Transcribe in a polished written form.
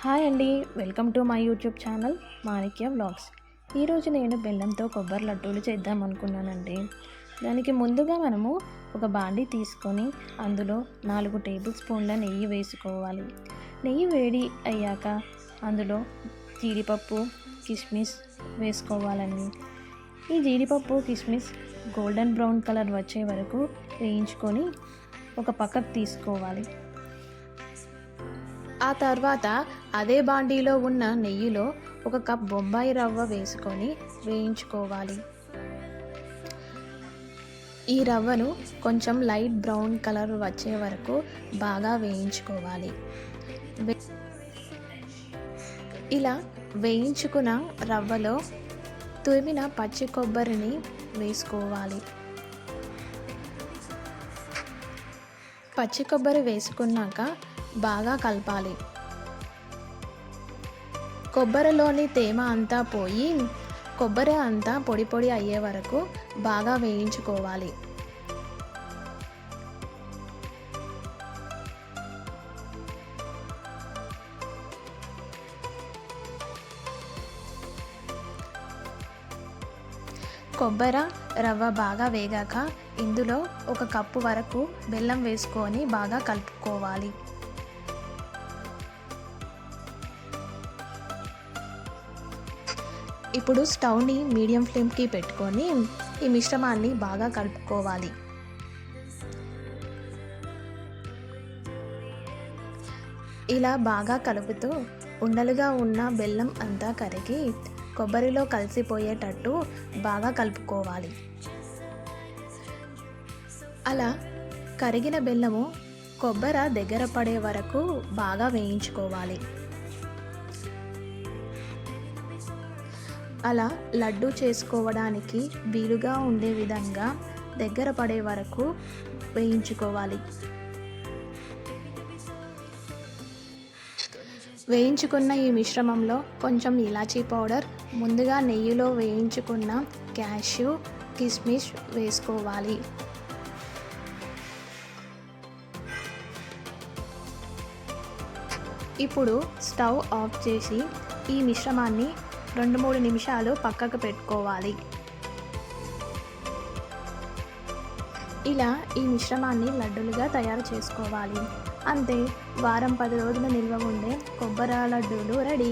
Hi అండి, welcome to my YouTube channel Manikya vlogs. ఈరోజు నేను బెల్లంతో కొబ్బరి లడ్డూలు చేద్దాం అనుకున్నానండి. దానికి ముందుగా మనము ఒక బాండీ తీసుకొని అందులో 4 టేబుల్ స్పూన్ల నెయ్యి వేసుకోవాలి. నెయ్యి వేడి అయ్యాక అందులో జీడిపప్పు, కిస్మిస్ వేసుకోవాలండి. ఈ జీడిపప్పు, కిస్మిస్ గోల్డెన్ బ్రౌన్ కలర్ వచ్చే వరకు వేయించుకొని ఒక పక్కకు తీసుకోవాలి. ఆ తర్వాత అదే బాండీలో ఉన్న నెయ్యిలో 1 కప్ బొంబాయి రవ్వ వేసుకొని వేయించుకోవాలి. ఈ రవ్వను కొంచెం లైట్ బ్రౌన్ కలర్ వచ్చే వరకు బాగా వేయించుకోవాలి. ఇలా వేయించుకున్న రవ్వలో తురిమిన పచ్చి కొబ్బరిని వేసుకోవాలి. పచ్చి కొబ్బరి వేసుకున్నాక బాగా కలపాలి. కొబ్బరిలోని తేమ అంతా పోయి కొబ్బరి అంతా పొడి పొడి అయ్యే వరకు బాగా వేయించుకోవాలి. కొబ్బరి రవ్వ బాగా వేగాక ఇందులో 1 కప్పు వరకు బెల్లం వేసుకొని బాగా కలుపుకోవాలి. ఇప్పుడు స్టవ్ని మీడియం ఫ్లేమ్కి పెట్టుకొని ఈ మిశ్రమాన్ని బాగా కలుపుకోవాలి. ఇలా బాగా కలుపుతూ ఉండలుగా ఉన్న బెల్లం అంతా కరిగి కొబ్బరిలో కలిసిపోయేటట్టు బాగా కలుపుకోవాలి. అలా కరిగిన బెల్లము కొబ్బరి దగ్గర పడే వరకు బాగా వేయించుకోవాలి. అలా లడ్డు చేసుకోవడానికి వీలుగా ఉండే విధంగా దగ్గర పడే వరకు వేయించుకోవాలి. వేయించుకున్న ఈ మిశ్రమంలో కొంచెం ఇలాచీ పౌడర్, ముందుగా నెయ్యిలో వేయించుకున్న క్యాష్యూ, కిస్మిస్ వేసుకోవాలి. ఇప్పుడు స్టవ్ ఆఫ్ చేసి ఈ మిశ్రమాన్ని 2-3 నిమిషాలు పక్కకు పెట్టుకోవాలి. ఇలా ఈ మిశ్రమాన్ని లడ్డూలుగా తయారు చేసుకోవాలి. అంతే, వారం 10 రోజులు నిల్వ ఉండే కొబ్బరి లడ్డూలు రెడీ.